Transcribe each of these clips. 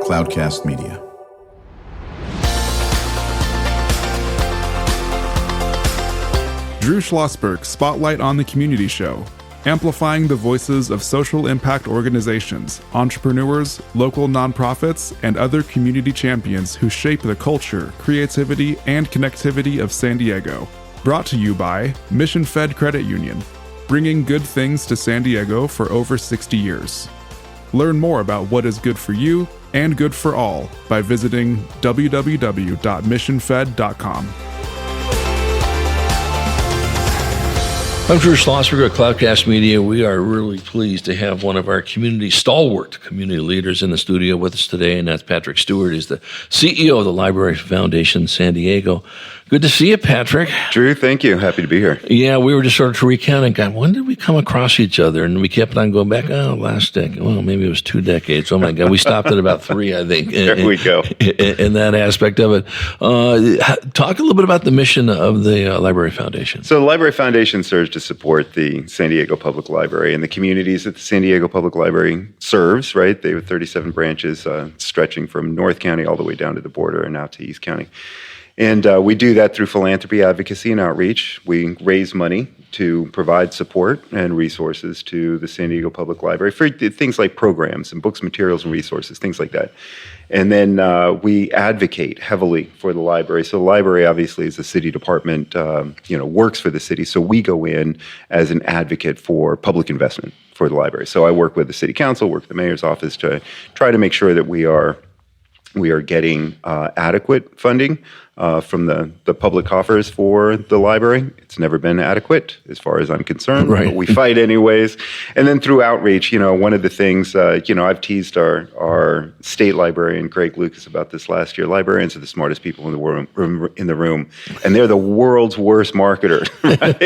Cloudcast Media. Drew Schlosberg Spotlight on the Community Show, amplifying the voices of social impact organizations, entrepreneurs, local nonprofits, and other community champions who shape the culture, creativity, and connectivity of San Diego. Brought to you by Mission Fed Credit Union, bringing good things to San Diego for over 60 years. Learn more about what is good for you and good for all by visiting www.missionfed.com. I'm Drew Schlosberg at Cloudcast Media. We are really pleased to have one of our stalwart community leaders in the studio with us today, and that's Patrick Stewart. He's the CEO of the Library Foundation San Diego. Good to see you, Patrick. Drew, thank you. Happy to be here. Yeah, we were just sort of recounting, God, when did we come across each other? And we kept on going back, last decade. Well, maybe it was 2 decades. Oh, my God. We stopped at about 3, I think. There we go. In that aspect of it. Talk a little bit about the mission of the Library Foundation. So the Library Foundation serves to support the San Diego Public Library and the communities that the San Diego Public Library serves, right? They have 37 branches stretching from North County all the way down to the border and out to East County. And we do that through philanthropy, advocacy, and outreach. We raise money to provide support and resources to the San Diego Public Library for things like programs and books, materials, and resources, things like that. And then we advocate heavily for the library. So the library, obviously, is a city department, works for the city. So we go in as an advocate for public investment for the library. So I work with the city council, work with the mayor's office to try to make sure that we are getting adequate funding from the public coffers for the library. It's never been adequate as far as I'm concerned, right. But we fight anyways. And then through outreach, one of the things, I've teased our state librarian, Greg Lucas, about this last year. Librarians are the smartest people in the room, and they're the world's worst marketers. Right?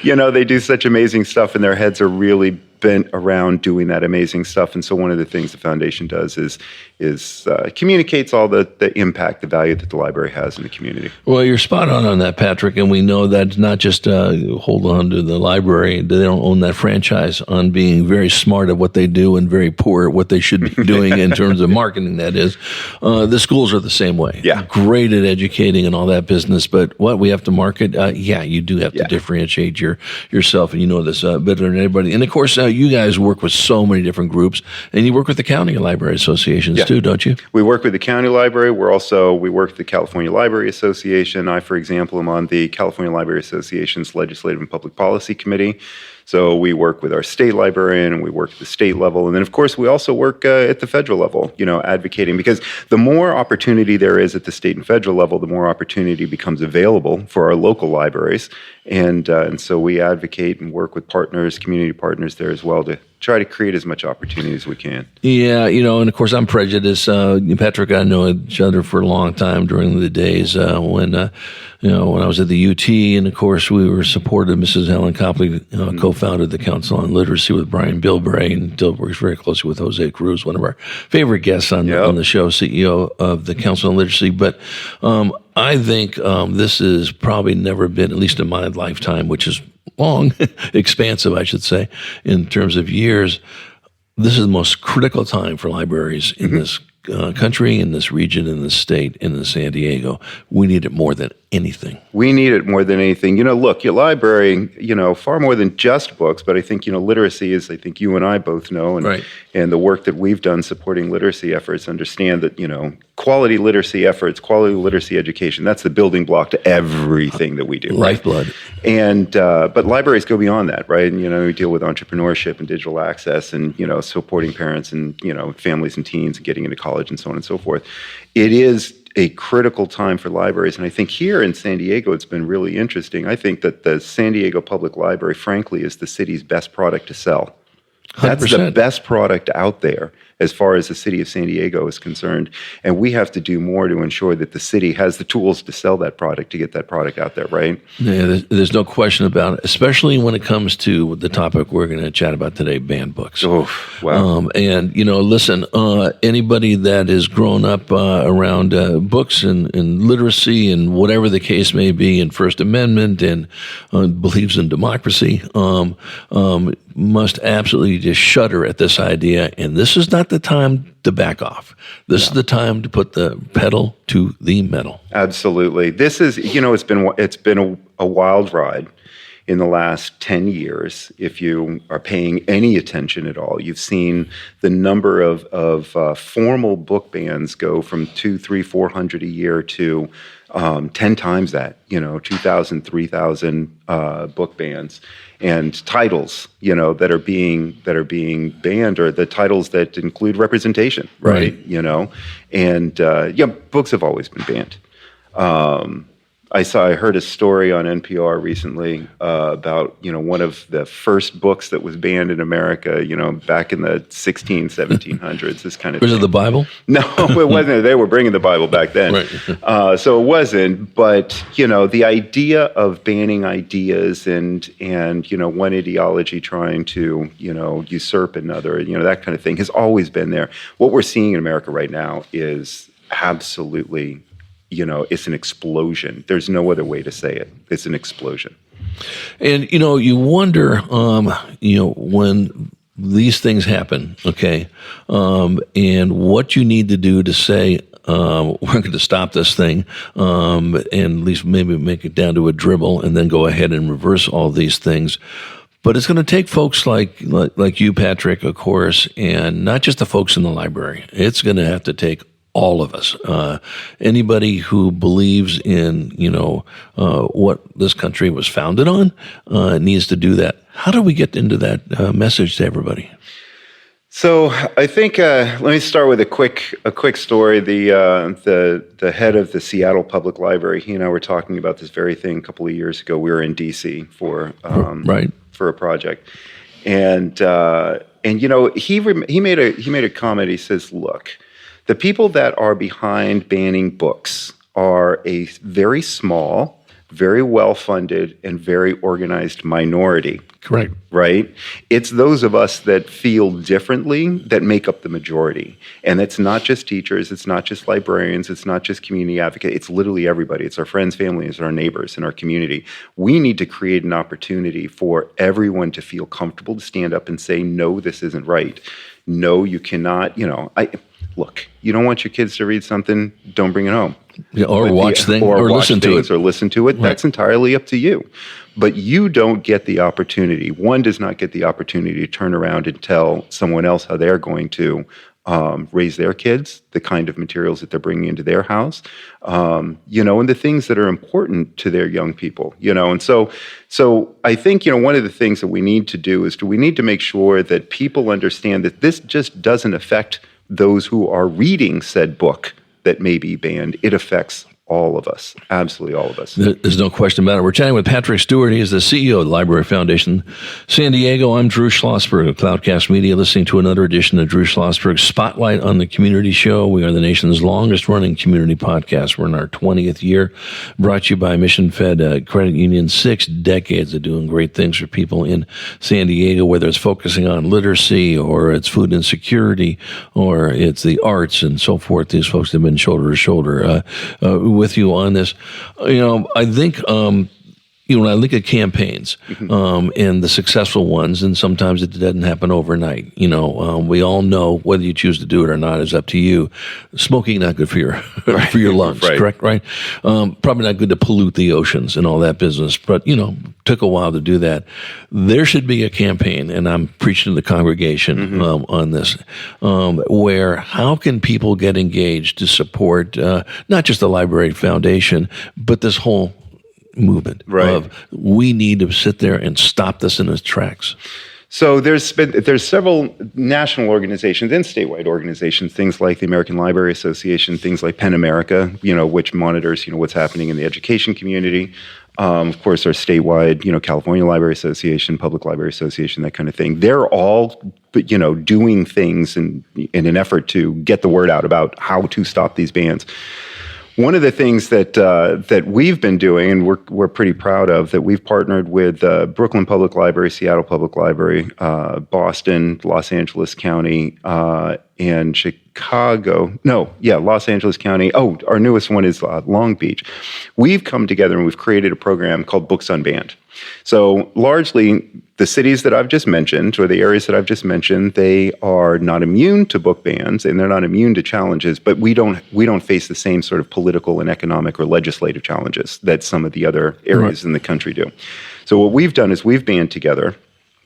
They do such amazing stuff, and their heads are really bent around doing that amazing stuff. And so one of the things the foundation does is communicates all the impact, the value that the library has in the community. Well, you're spot on that, Patrick, and we know that not just hold on to the library. They don't own that franchise on being very smart at what they do and very poor at what they should be doing in terms of marketing, that is. The schools are the same way. Yeah. Great at educating and all that business, but what we have to market, you do have to differentiate yourself, and you know this better than anybody. And, of course, you guys work with so many different groups, and you work with the county library associations too, don't you? We work with the county library. We work with the California Library Association. I, for example, am on the California Library Association's Legislative and Public Policy Committee. So we work with our state librarian, and we work at the state level. And then, of course, we also work at the federal level, advocating, because the more opportunity there is at the state and federal level, the more opportunity becomes available for our local libraries. And so we advocate and work with partners, community partners there as well, to try to create as much opportunity as we can. Yeah, and of course I'm prejudiced. Patrick and I know each other for a long time during the days when I was at the UT, and of course we were supported. Mrs. Helen Copley co-founded the Council on Literacy with Brian Bilbray, and still works very closely with Jose Cruz, one of our favorite guests on the show, CEO of the Council on Literacy. But I think this has probably never been, at least in my lifetime, which is long, expansive, I should say, in terms of years. This is the most critical time for libraries in this country, in this region, in this state, in San Diego. We need it more than anything. We need it more than anything. Look, your library, far more than just books, but I think, literacy is, I think you and I both know, and, right. And the work that we've done supporting literacy efforts, understand that, quality literacy efforts, quality literacy education, that's the building block to everything that we do. Lifeblood. And, but libraries go beyond that, right? And, we deal with entrepreneurship and digital access and, supporting parents and, families and teens and getting into college and so on and so forth. It is a critical time for libraries. And I think here in San Diego, it's been really interesting. I think that the San Diego Public Library, frankly, is the city's best product to sell. 100%. That's the best product out there as far as the city of San Diego is concerned. And we have to do more to ensure that the city has the tools to sell that product, to get that product out there, right? Yeah, there's no question about it, especially when it comes to the topic we're going to chat about today, banned books. Oh, wow. And, listen, anybody that has grown up around books and literacy and whatever the case may be, and First Amendment and believes in democracy, must absolutely just shudder at this idea. And this is not the time to back off. This is the time to put the pedal to the metal. Absolutely. This is, it's been a wild ride in the last 10 years. If you are paying any attention at all, you've seen the number of formal book bans go from 200, 300, 400 a year to 10 times that, 2,000, 3,000 book bans. And titles, that are being banned are the titles that include representation, right? And books have always been banned. I heard a story on NPR recently about, one of the first books that was banned in America, back in the 1700s, this kind of thing. Was it the Bible? No, it wasn't. They were bringing the Bible back then. Right. So it wasn't. But, the idea of banning ideas and one ideology trying to, usurp another, that kind of thing has always been there. What we're seeing in America right now is absolutely, it's an explosion. There's no other way to say it. It's an explosion. And, you wonder, when these things happen, okay, and what you need to do to say, we're going to stop this thing, and at least maybe make it down to a dribble and then go ahead and reverse all these things. But it's going to take folks like you, Patrick, of course, and not just the folks in the library. It's going to have to take all of us. Anybody who believes in, what this country was founded on needs to do that. How do we get into that message to everybody? So I think let me start with a quick story. The head of the Seattle Public Library, he and I were talking about this very thing a couple of years ago. We were in D.C. for a project, and he made a comment. He says, "Look, the people that are behind banning books are a very small, very well-funded, and very organized minority." Correct. Right? It's those of us that feel differently that make up the majority. And it's not just teachers, it's not just librarians, it's not just community advocates, it's literally everybody. It's our friends, families, our neighbors, and our community. We need to create an opportunity for everyone to feel comfortable to stand up and say, no, this isn't right. No, you cannot, look, you don't want your kids to read something, don't bring it home. Yeah, or watch things, or listen to it. Or listen to it. Right. That's entirely up to you. But you don't get the opportunity. One does not get the opportunity to turn around and tell someone else how they're going to raise their kids, the kind of materials that they're bringing into their house, and the things that are important to their young people, And so I think, one of the things that we need to do is we need to make sure that people understand that this just doesn't affect those who are reading said book that may be banned. It affects all of us, absolutely all of us. There's no question about it. We're chatting with Patrick Stewart. He is the CEO of the Library Foundation San Diego. I'm Drew Schlosberg of Cloudcast Media, listening to another edition of Drew Schlosberg's Spotlight on the Community Show. We are the nation's longest-running community podcast. We're in our 20th year, brought to you by Mission Fed Credit Union. 6 decades of doing great things for people in San Diego, whether it's focusing on literacy or it's food insecurity or it's the arts and so forth. These folks have been shoulder to shoulder with you on this. I think when I look at campaigns and the successful ones, and sometimes it doesn't happen overnight. We all know whether you choose to do it or not is up to you. Smoking not good for your for your lungs, right. Correct? Right? Probably not good to pollute the oceans and all that business. But took a while to do that. There should be a campaign, and I'm preaching to the congregation on this, where how can people get engaged to support not just the Library Foundation, but this whole movement of we need to sit there and stop this in its tracks. So there's several national organizations and statewide organizations, things like the American Library Association, things like PEN America, which monitors what's happening in the education community. Of course, our statewide, California Library Association, Public Library Association, that kind of thing. They're all, doing things in an effort to get the word out about how to stop these bans. One of the things that we've been doing, and we're pretty proud of, that we've partnered with Brooklyn Public Library, Seattle Public Library, Boston, Los Angeles County, and Chicago. Los Angeles County. Our newest one is Long Beach. We've come together and we've created a program called Books Unbanned. So largely, the cities that I've just mentioned, or the areas that I've just mentioned, they are not immune to book bans, and they're not immune to challenges. But we don't face the same sort of political and economic or legislative challenges that some of the other areas in the country do. So what we've done is we've band together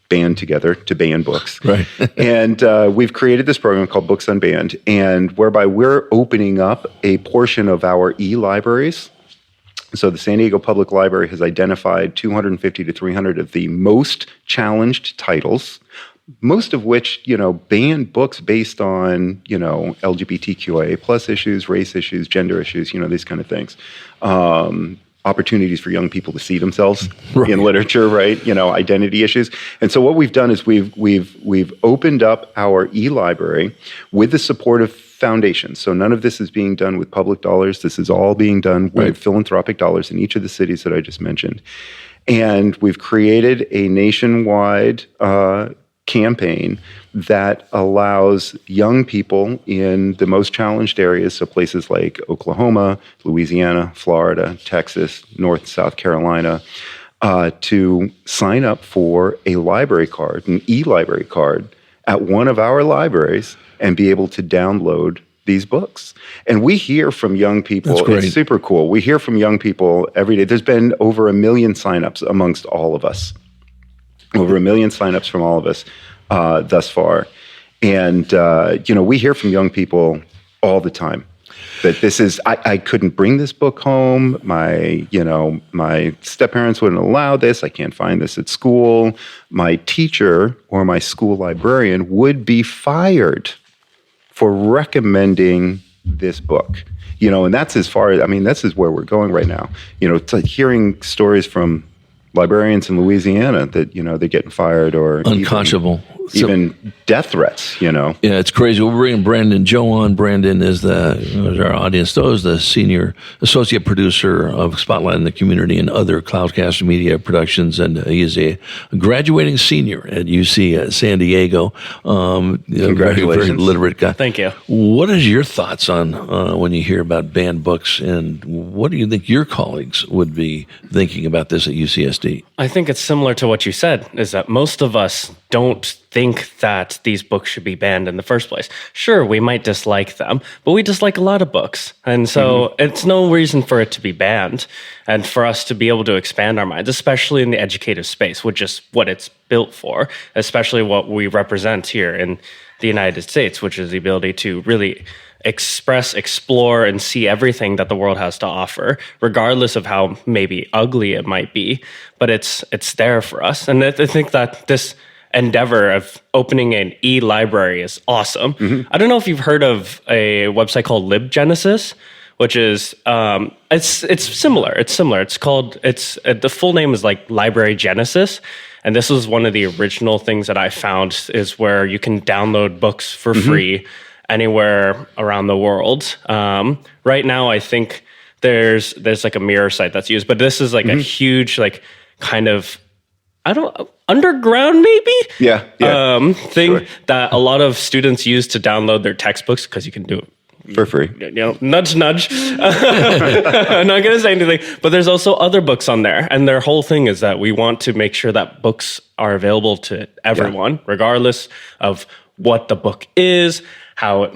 to ban books. Right. And we've created this program called Books Unbanned, and whereby we're opening up a portion of our e-libraries. So the San Diego Public Library has identified 250 to 300 of the most challenged titles, most of which, ban books based on, LGBTQIA plus issues, race issues, gender issues, these kind of things. Opportunities for young people to see themselves in literature, right? Identity issues. And so what we've done is we've opened up our e-library with the support of foundations. So none of this is being done with public dollars. This is all being done with philanthropic dollars in each of the cities that I just mentioned. And we've created a nationwide campaign that allows young people in the most challenged areas, so places like Oklahoma, Louisiana, Florida, Texas, North, South Carolina, to sign up for a library card, an e-library card, at one of our libraries and be able to download these books. And we hear from young people. That's great. It's super cool. We hear from young people every day. There's been over 1 million signups amongst all of us. Over 1 million signups from all of us thus far. And, we hear from young people all the time that this is, I couldn't bring this book home. My step-parents wouldn't allow this. I can't find this at school. My teacher or my school librarian would be fired for recommending this book. And that's as far as, this is where we're going right now. It's like hearing stories from librarians in Louisiana that, they're getting fired or unconscionable. Even death threats, Yeah, it's crazy. We're bringing Brandon Joe on. Brandon is our audience knows, the senior associate producer of Spotlight in the Community and other Cloudcast Media productions, and he is a graduating senior at UC San Diego. Congratulations. Very, very literate guy. Thank you. What is your thoughts on when you hear about banned books, and what do you think your colleagues would be thinking about this at UCSD? I think it's similar to what you said, is that most of us don't think that these books should be banned in the first place. Sure, we might dislike them, but we dislike a lot of books. And so it's no reason for it to be banned and for us to be able to expand our minds, especially in the educative space, which is what it's built for, especially what we represent here in the United States, which is the ability to really express, explore, and see everything that the world has to offer, regardless of how maybe ugly it might be. But it's there for us. And I think that this endeavor of opening an e-library is awesome. I don't know if you've heard of a website called LibGenesis, which is it's similar. It's called the full name is like Library Genesis, and this was one of the original things that I found is where you can download books for free anywhere around the world. Right now, I think there's like a mirror site that's used, but this is like a huge kind of underground maybe thing that a lot of students use to download their textbooks because you can do it for free. Nudge, nudge. I'm not going to say anything, but there's also other books on there. And their whole thing is that we want to make sure that books are available to everyone, regardless of what the book is, how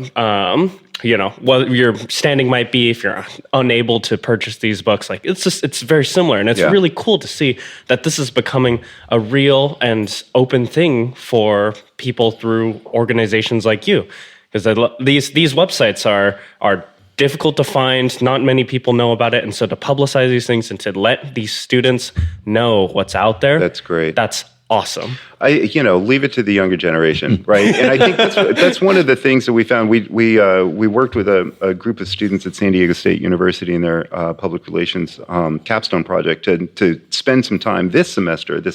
what your standing might be if you're unable to purchase these books. It's very similar, and it's really cool to see that this is becoming a real and open thing for people through organizations like you, because these websites are difficult to find. Not many people know about it, and so to publicize these things and to let these students know what's out there, that's great. That's awesome. Leave it to the younger generation, right? And I think that's one of the things that we found. We worked with a group of students at San Diego State University in their public relations capstone project to spend some time this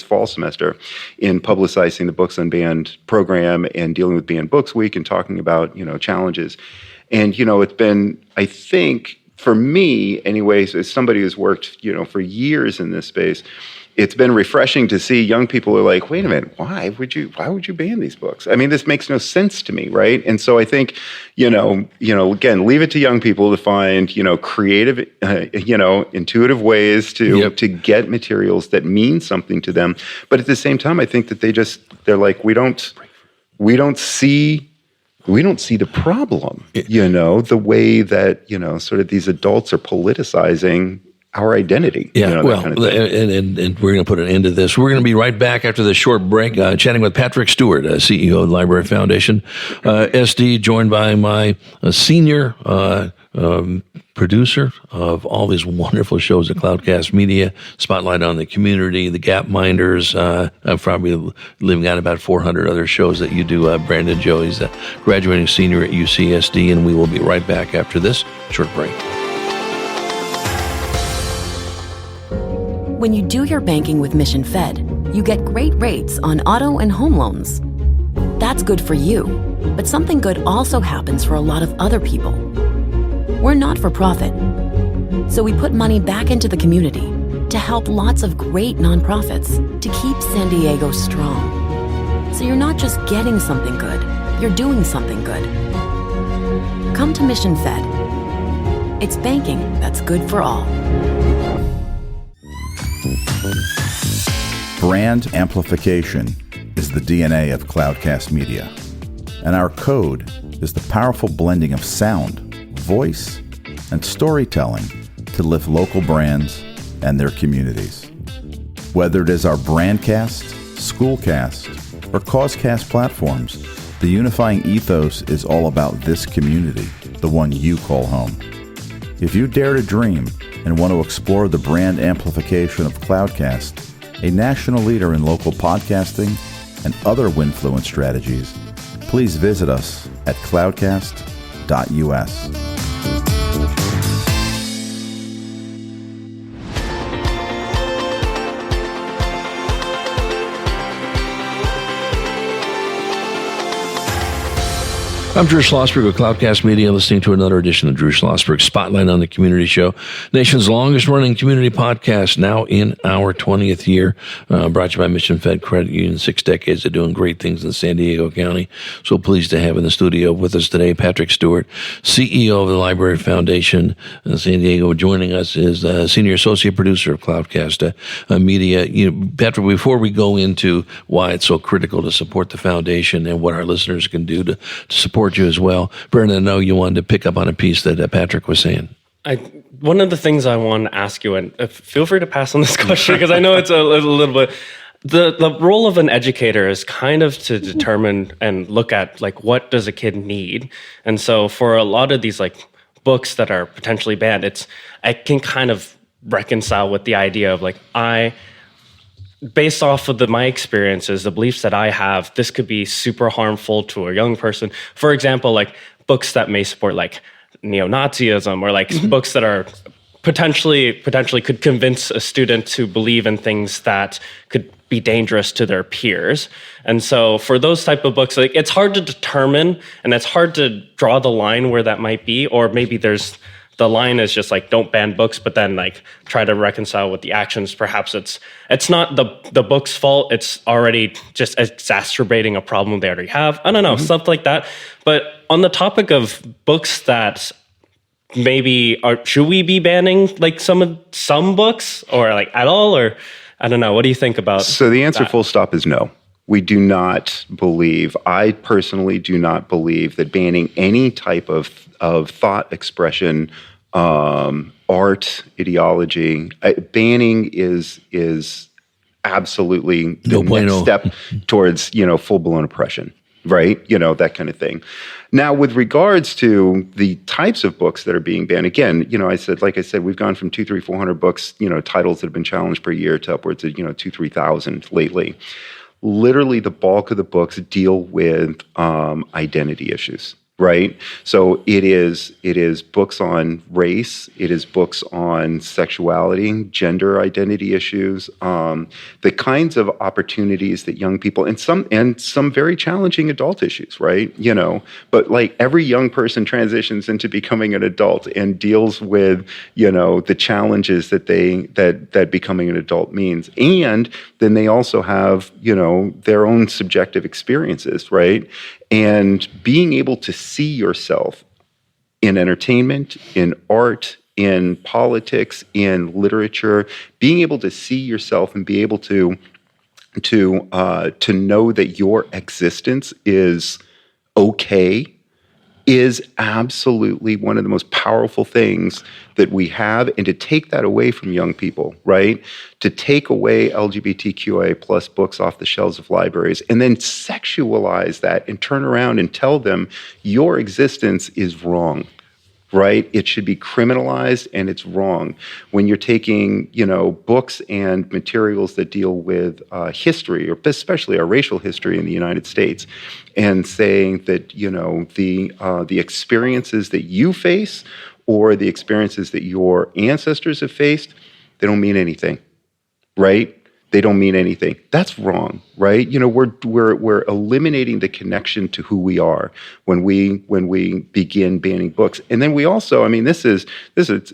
fall semester, in publicizing the Books Unbanned program and dealing with Banned Books Week and talking about challenges. And it's been, I think, for me anyways, as somebody who's worked for years in this space, it's been refreshing to see young people are like, wait a minute, why would you ban these books? I mean, this makes no sense to me, right? And so I think, again, leave it to young people to find, creative, intuitive ways to get materials that mean something to them. But at the same time, I think that they're like, we don't see the problem, the way that, sort of these adults are politicizing our identity. Yeah, that kind of thing. And we're going to put an end to this. We're going to be right back after this short break, chatting with Patrick Stewart, CEO of the Library Foundation. SD, joined by my senior producer of all these wonderful shows at Cloudcast Media, Spotlight on the Community, The Gapminders. I'm probably leaving out about 400 other shows that you do. Brandon Joe, he's a graduating senior at UCSD, and we will be right back after this short break. When you do your banking with Mission Fed, you get great rates on auto and home loans. That's good for you, but something good also happens for a lot of other people. We're not for profit, so we put money back into the community to help lots of great nonprofits to keep San Diego strong. So you're not just getting something good, you're doing something good. Come to Mission Fed. It's banking that's good for all. Brand amplification is the DNA of Cloudcast Media, and our code is the powerful blending of sound, voice, and storytelling to lift local brands and their communities. Whether it is our Brandcast, Schoolcast, or Causecast platforms, the unifying ethos is all about this community, the one you call home. If you dare to dream and want to explore the brand amplification of Cloudcast, a national leader in local podcasting and other Winfluence strategies, please visit us at cloudcast.us. I'm Drew Schlosberg with Cloudcast Media, listening to another edition of Drew Schlosberg Spotlight on the Community Show, nation's longest-running community podcast, now in our 20th year, brought to you by Mission Fed Credit Union, 6 decades of doing great things in San Diego County. So pleased to have in the studio with us today Patrick Stewart, CEO of the Library Foundation in San Diego. Joining us is Senior Associate Producer of Cloudcast Media. Patrick, before we go into why it's so critical to support the foundation and what our listeners can do to support you as well, Brandon, I know you wanted to pick up on a piece that Patrick was saying. One of the things I want to ask you, and feel free to pass on this question because I know it's a little bit, the role of an educator is kind of to determine and look at like what does a kid need. And so for a lot of these like books that are potentially banned, I can kind of reconcile with the idea of like based off of my experiences, the beliefs that I have, this could be super harmful to a young person. For example, like books that may support like neo-Nazism or like books that are potentially could convince a student to believe in things that could be dangerous to their peers. And so for those type of books, like it's hard to determine and it's hard to draw the line where that might be, or maybe the line is just like, don't ban books, but then like try to reconcile with the actions. Perhaps it's not the book's fault. It's already just exacerbating a problem they already have. I don't know, stuff like that. But on the topic of books that maybe should we be banning like some books or like at all? Or I don't know. What do you think about So the answer that? Full stop is no. We do not believe, I personally do not believe that banning any type of thought expression, art, ideology, banning is absolutely the next step towards, full-blown oppression, right? That kind of thing. Now, with regards to the types of books that are being banned, again, like I said, we've gone from 200, 300, 400 books, titles that have been challenged per year to upwards of, 2,000, 3,000 lately. Literally, the bulk of the books deal with identity issues. right? So it is books on race, it is books on sexuality, gender identity issues, the kinds of opportunities that young people, and some very challenging adult issues, right? But like every young person transitions into becoming an adult and deals with, the challenges that becoming an adult means. And then they also have, their own subjective experiences, right? And being able to see yourself in entertainment, in art, in politics, in literature, being able to see yourself and be able to know that your existence is okay is absolutely one of the most powerful things that we have. And to take that away from young people, right? To take away LGBTQIA plus books off the shelves of libraries and then sexualize that and turn around and tell them your existence is wrong, right? It should be criminalized, and it's wrong. When you're taking, books and materials that deal with history, or especially our racial history in the United States, and saying that, the experiences that you face or the experiences that your ancestors have faced, they don't mean anything, right? They don't mean anything. That's wrong, right? We're eliminating the connection to who we are when we begin banning books. And then we also, this is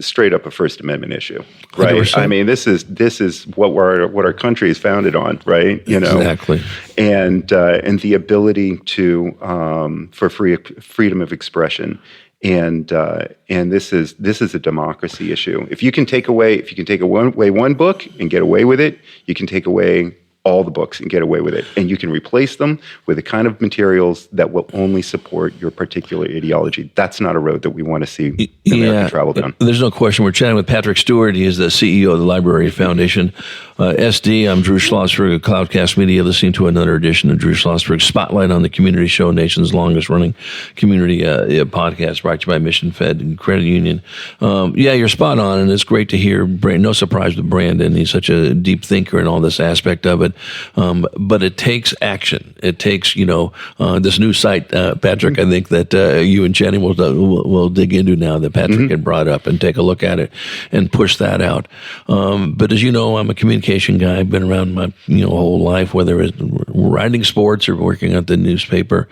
straight up a First Amendment issue, right? 100%. This is what our country is founded on, right? Exactly. And the ability to for freedom of expression. And this is a democracy issue. If you can take away one book and get away with it, you can take away all the books and get away with it. And you can replace them with the kind of materials that will only support your particular ideology. That's not a road that we want to see America travel down. There's no question. We're chatting with Patrick Stewart. He is the CEO of the Library Foundation. SD, I'm Drew Schlosberg of Cloudcast Media, listening to another edition of Drew Schlosberg Spotlight on the Community Show, nation's longest running community podcast, brought to you by Mission Fed and Credit Union. You're spot on, and it's great to hear. No surprise with Brandon. He's such a deep thinker in all this aspect of it. But it takes action. It takes, this new site, Patrick, I think that you and Jenny will dig into now that Patrick had brought up, and take a look at it and push that out. But as you know, I'm a communication guy. I've been around my whole life, whether it's writing sports or working at the newspaper.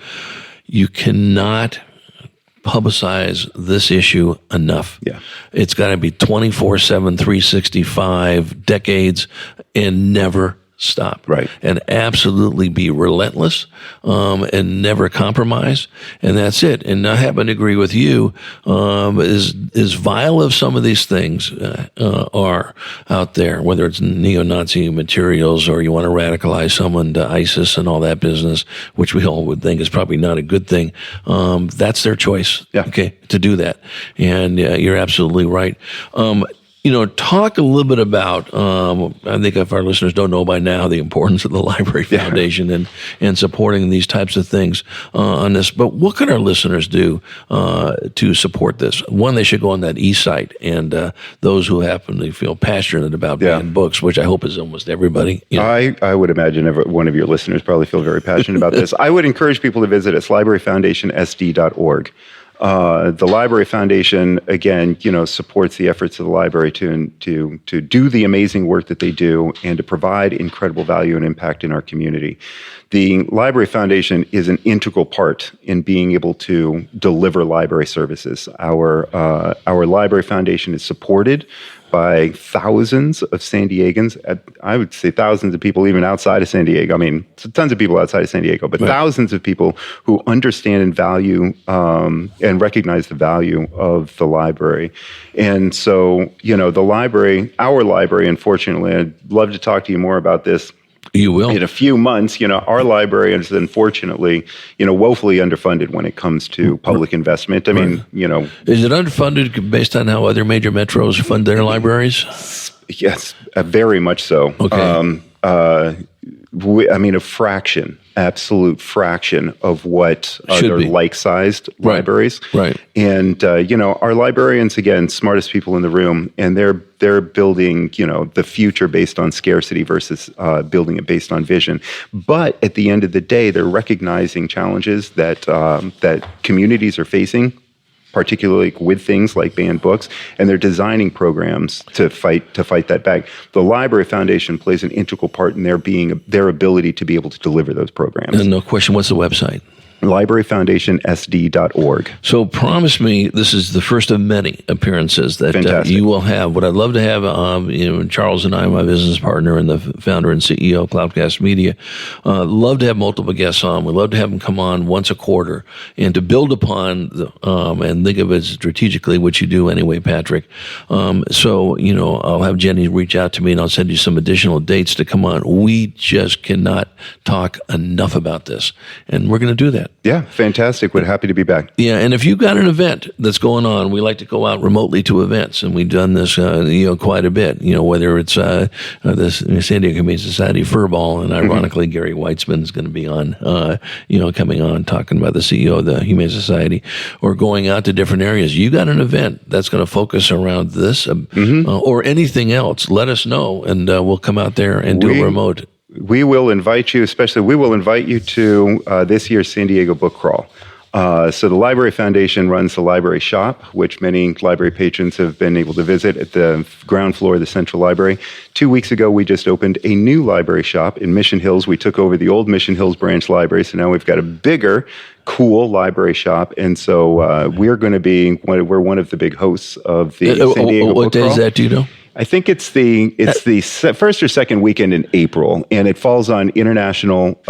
You cannot publicize this issue enough. Yeah. It's got to be 24/7, 365, decades, and never stop. Right. And absolutely be relentless, and never compromise. And that's it. And I happen to agree with you, as vile as some of these things are out there, whether it's neo-Nazi materials or you want to radicalize someone to ISIS and all that business, which we all would think is probably not a good thing. That's their choice. Yeah. Okay, to do that. And you're absolutely right. Talk a little bit about, I think if our listeners don't know by now, the importance of the Library Foundation and supporting these types of things on this. But what can our listeners do to support this? One, they should go on that e-site, and those who happen to feel passionate about banning books, which I hope is almost everybody. I would imagine one of your listeners probably feel very passionate about this. I would encourage people to visit us, libraryfoundationsd.org. The Library Foundation, again, supports the efforts of the library to do the amazing work that they do and to provide incredible value and impact in our community. The Library Foundation is an integral part in being able to deliver library services. Our Library Foundation is supported by thousands of San Diegans. I would say thousands of people even outside of San Diego. Tons of people outside of San Diego, but thousands of people who understand and value and recognize the value of the library. And so, our library, unfortunately, I'd love to talk to you more about this. You will. In a few months, our library is unfortunately, woefully underfunded when it comes to public investment. Is it underfunded based on how other major metros fund their libraries? Yes, very much so. Okay. a fraction, absolute fraction of what other like-sized libraries. Right. And, our librarians, again, smartest people in the room, and they're building, the future based on scarcity versus building it based on vision. But at the end of the day, they're recognizing challenges that communities are facing, particularly with things like banned books, and they're designing programs to fight that back. The Library Foundation plays an integral part in their ability to be able to deliver those programs. And no question, what's the website? libraryfoundationsd.org. So promise me this is the first of many appearances that you will have. What I'd love to have, Charles and I, my business partner and the founder and CEO of Cloudcast Media, love to have multiple guests on. We'd love to have them come on once a quarter and to build upon and think of it strategically, which you do anyway, Patrick. So I'll have Jenny reach out to me and I'll send you some additional dates to come on. We just cannot talk enough about this, and we're going to do that. Yeah, fantastic. We're happy to be back. Yeah, and if you've got an event that's going on, we like to go out remotely to events, and we've done this, quite a bit. Whether it's the San Diego Humane Society Furball, and ironically, Gary Weitzman is going to be on, coming on talking about the CEO of the Humane Society, or going out to different areas. You got an event that's going to focus around this, or anything else? Let us know, and we'll come out there and do a remote. We will invite you, to this year's San Diego Book Crawl. So the Library Foundation runs the library shop, which many library patrons have been able to visit at the ground floor of the Central Library. 2 weeks ago, we just opened a new library shop in Mission Hills. We took over the old Mission Hills branch library, so now we've got a bigger, cool library shop. And so we're going to be, we're one of the big hosts of the San Diego Book Crawl. What day is that, do you know? I think it's the first or second weekend in April, and it falls on International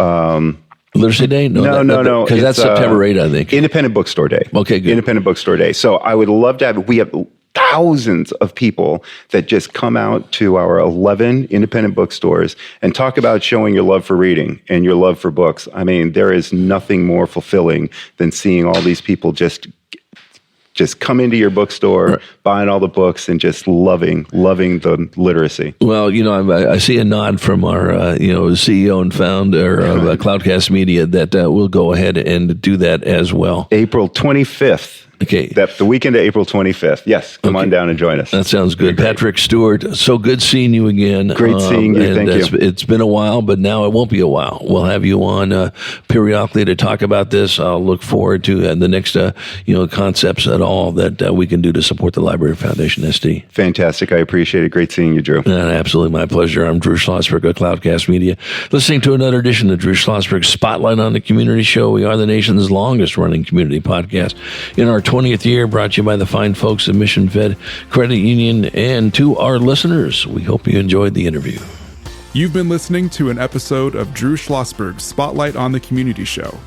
Literacy Day? No. Because that's September 8th, I think. Independent Bookstore Day. Okay, good. Independent Bookstore Day. So I would love to have. We have thousands of people that just come out to our 11 independent bookstores and talk about showing your love for reading and your love for books. I mean, there is nothing more fulfilling than seeing all these people just come into your bookstore, buying all the books, and just loving the literacy. Well, I see a nod from our, CEO and founder of Cloudcast Media that we'll go ahead and do that as well. April 25th. Okay. The weekend of April 25th. Yes, come on down and join us. That sounds good. Patrick Stewart, so good seeing you again. Great seeing you. Thank you. It's been a while, but now it won't be a while. We'll have you on periodically to talk about this. I'll look forward to the next, concepts at all that we can do to support the Library Foundation SD. Fantastic. I appreciate it. Great seeing you, Drew. Absolutely my pleasure. I'm Drew Schlosberg of Cloudcast Media, listening to another edition of Drew Schlosberg Spotlight on the Community Show. We are the nation's longest running community podcast. In our 20th year, brought to you by the fine folks at Mission Fed Credit Union. And to our listeners, we hope you enjoyed the interview. You've been listening to an episode of Drew Schlosberg's Spotlight on the Community Show,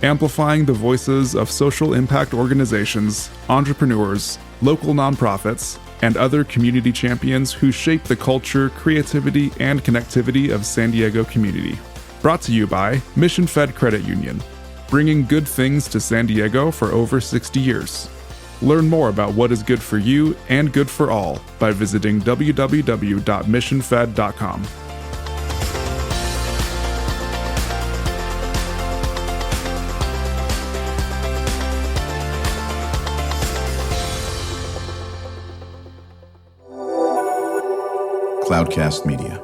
amplifying the voices of social impact organizations, entrepreneurs, local nonprofits, and other community champions who shape the culture, creativity, and connectivity of San Diego community. Brought to you by Mission Fed Credit Union, bringing good things to San Diego for over 60 years. Learn more about what is good for you and good for all by visiting www.missionfed.com. Cloudcast Media.